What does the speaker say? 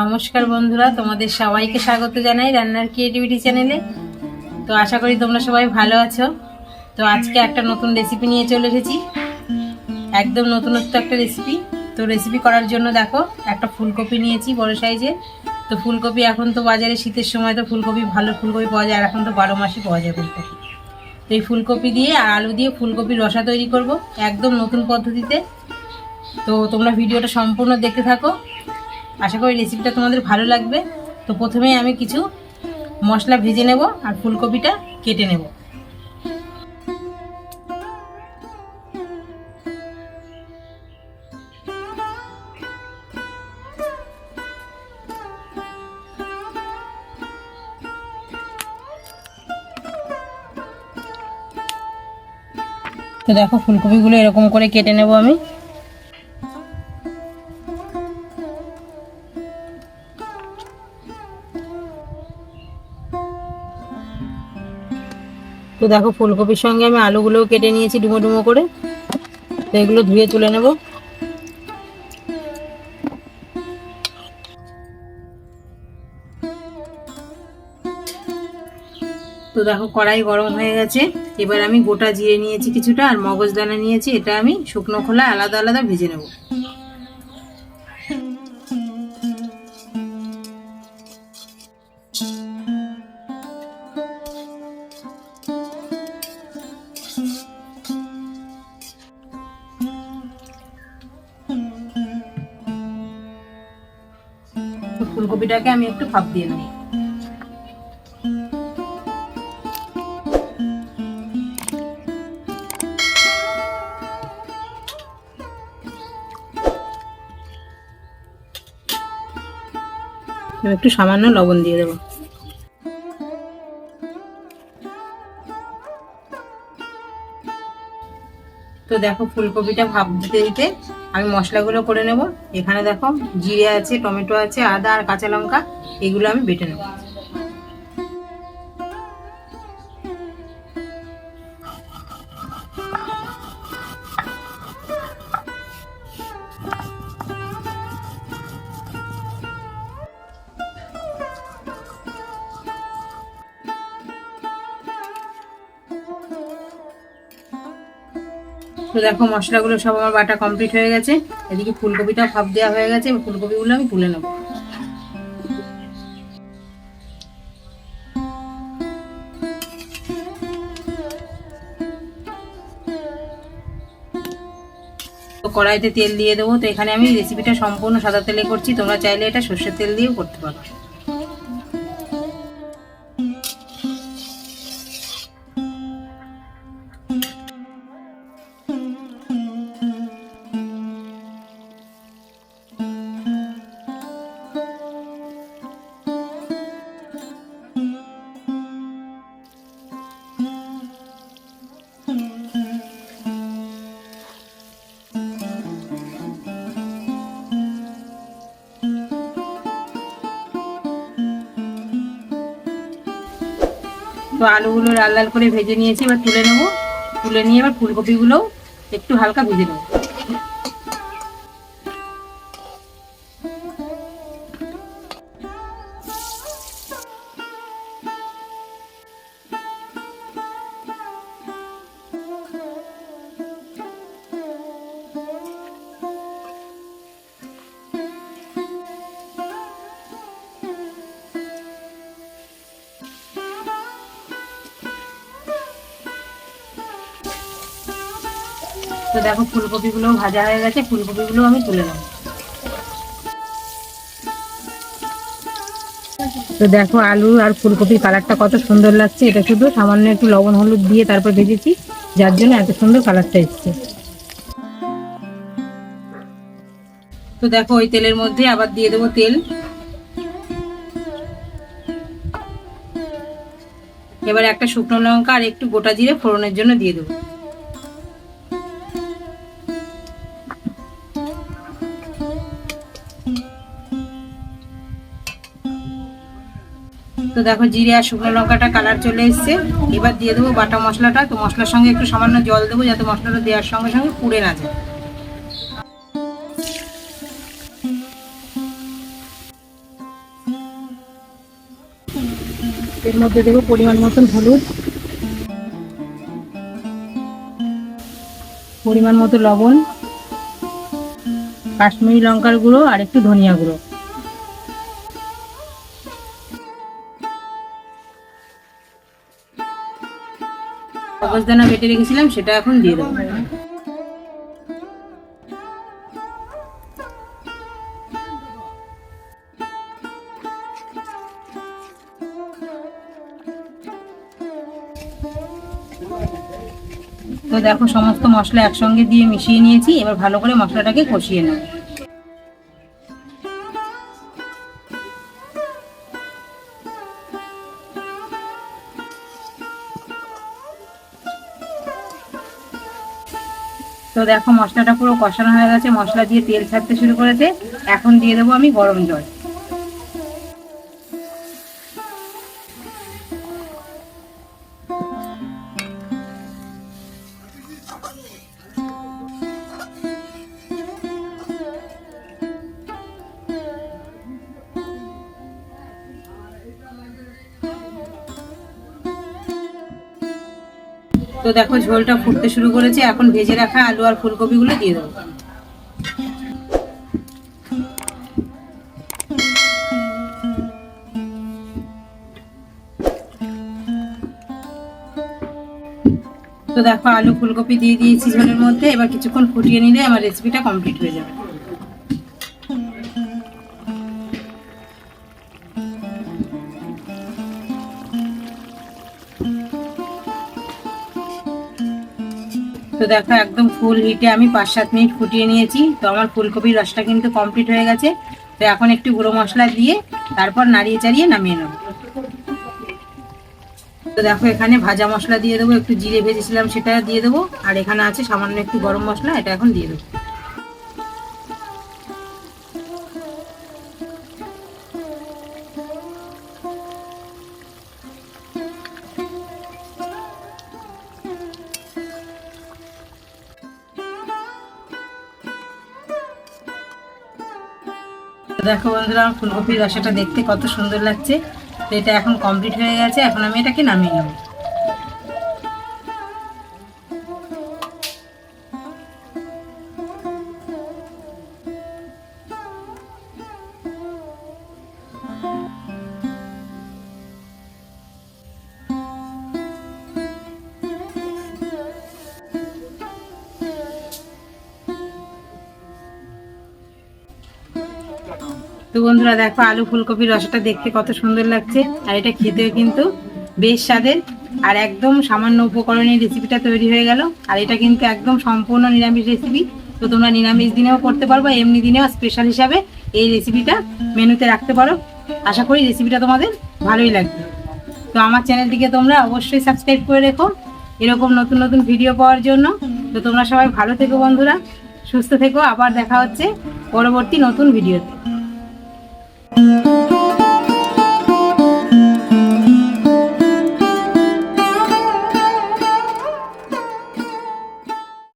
নমস্কার বন্ধুরা, তোমাদের সবাইকে স্বাগত জানাই রান্নার ক্রিয়েটিভিটি চ্যানেলে। তো আশা করি তোমরা সবাই ভালো আছো। তো আজকে একটা নতুন রেসিপি নিয়ে চলে এসেছি, একদম নতুনত্ব একটা রেসিপি। তো রেসিপি করার জন্য দেখো একটা ফুলকপি নিয়েছি বড় সাইজের। তো ফুলকপি এখন তো বাজারে শীতের সময় তো ফুলকপি ভালো ফুলকপি পাওয়া যায়, আর এখন তো 12 মাসই পাওয়া যায় ফুলকপি। তো এই ফুলকপি দিয়ে আর আলু দিয়ে ফুলকপির রসা তৈরি করব একদম নতুন পদ্ধতিতে। তো তোমরা ভিডিওটা সম্পূর্ণ দেখতে থাকো, আশা করি রেসিপিটা তোমাদের ভালো লাগবে। তো প্রথমেই আমি কিছু মশলা ভেজে নেব আর ফুলকপিটা কেটে নেব। তো দেখো ফুলকপিগুলো এরকম করে কেটে নেব আমি। তো দেখো ফুলকপির সঙ্গে আমি আলুগুলোও কেটে নিয়েছি ডুমো ডুমো করে। তো এগুলো ধুয়ে তুলে নেব। তো দেখো কড়াই গরম হয়ে গেছে, এবার আমি গোটা জিরে নিয়েছি কিছুটা আর মগজদানা নিয়েছি, এটা আমি শুকনো খোলা আলাদা আলাদা ভেজে নেব। ফুলকপিটাকে আমি একটু ভাপ দিয়ে নেব। একটু সামান্য লবণ দিয়ে দেবো। তো দেখো ফুলকপিটা ভাপ দিতে দিতে আমি মশলাগুলো করে নেব। এখানে দেখো জিরে আছে, টমেটো আছে, আদা আর কাঁচা লঙ্কা, এগুলো আমি বেটে নেব। তো দেখো মশলাগুলো সব আমার বাটা কমপ্লিট হয়ে গেছে। এদিকে ফুলকপিটাও ভাপ দেওয়া হয়ে গেছে, ফুলকপিগুলো আমি তুলে নেব। তো কড়াইতে তেল দিয়ে দেবো। তো এখানে আমি রেসিপিটা সম্পূর্ণ সাদা তেলে করছি, তোমরা চাইলে এটা সর্ষের তেল দিয়েও করতে পারো। তো আলুগুলো লাল লাল করে ভেজে নিয়েছি, এবার তুলে নেব। তুলে নিয়ে এবার ফুলকপিগুলোও একটু হালকা ভেজে নেব। তো দেখো ফুলকপিগুলো ভাজা হয়ে গেছে, ফুলকপিগুলো আমি তুলে নেব। তো দেখো আলু আর ফুলকপির কালারটা কত সুন্দর লাগছে, এটা শুধু সামান্য একটু লবণ হলুদ দিয়ে তারপর ভেজেছি, যার জন্য এত সুন্দর কালারটা এসছে। তো দেখো ওই তেলের মধ্যে আবার দিয়ে দেবো তেল। এবার একটা শুকনো লঙ্কা আর একটু গোটা জিরে ফোড়নের জন্য দিয়ে দেবো। তো দেখো জিরে আর শুকনো লঙ্কাটা কালার চলে এসছে, এবার দিয়ে দেবো বাটা মশলাটা। তো মশলার সঙ্গে একটু সামান্য জল দেবো যাতে মশলাটা দেওয়ার সঙ্গে সঙ্গে পুড়ে না যায়। এর মধ্যে দেবো পরিমাণ মতন হলুদ, পরিমাণ মতো লবণ, কাশ্মীরি লঙ্কার গুঁড়ো আর একটু ধনিয়া গুঁড়ো। কাগজদানা বেটে রেখেছিলাম সেটা এখন দিয়ে দেবো। তো দেখো সমস্ত মশলা একসঙ্গে দিয়ে মিশিয়ে নিয়েছি, এবার ভালো করে মশলাটাকে কষিয়ে নেব। তো দেখো মশলাটা পুরো কষানো হয়ে গেছে, মশলা দিয়ে তেল ছাড়তে শুরু করেছে। এখন দিয়ে দেবো আমি গরম জল। তো দেখো ঝোলটা ফুটতে শুরু করেছে, এখন ভেজে রাখা আলু আর ফুলকপিগুলো দিয়ে দেবো। তো দেখো আলু ফুলকপি দিয়ে দিয়েছি ঝোলের মধ্যে, এবার কিছুক্ষণ ফুটিয়ে নিলে আমার রেসিপিটা কমপ্লিট হয়ে যাবে। তো দেখো একদম ফুল হিটে আমি 5-7 মিনিট ফুটিয়ে নিয়েছি। তো আমার ফুলকপির রসটা কিন্তু কমপ্লিট হয়ে গেছে। তো এখন একটু গুঁড়ো মশলা দিয়ে তারপর নাড়িয়ে চাড়িয়ে নামিয়ে নেব। তো দেখো এখানে ভাজা মশলা দিয়ে দেবো, একটু জিরে ভেজেছিলাম সেটা দিয়ে দেবো, আর এখানে আছে সামান্য একটু গরম মশলা, এটা এখন দিয়ে দেবো। দেখো বন্ধুরা ফুলকপির রসাটা দেখতে কত সুন্দর লাগছে। তো এটা এখন কমপ্লিট হয়ে গেছে, এখন আমি এটাকে নামিয়ে নেব। তো বন্ধুরা দেখো আলু ফুলকপির রসাটা দেখতে কত সুন্দর লাগছে, আর এটা খেতেও কিন্তু বেশ স্বাদের। আর একদম সামান্য উপকরণে রেসিপিটা তৈরি হয়ে গেল। আর এটা কিন্তু একদম সম্পূর্ণ নিরামিষ রেসিপি। তো তোমরা নিরামিষ দিনেও করতে পারবো, এমনি দিনেও স্পেশাল হিসাবে এই রেসিপিটা মেনুতে রাখতে পারো। আশা করি রেসিপিটা তোমাদের ভালোই লাগবে। তো আমার চ্যানেলটিকে তোমরা অবশ্যই সাবস্ক্রাইব করে রেখো এরকম নতুন নতুন ভিডিও পাওয়ার জন্য। তো তোমরা সবাই ভালো থেকো বন্ধুরা, সুস্থ থেকো। আবার দেখা হচ্ছে পরবর্তী নতুন ভিডিওতে।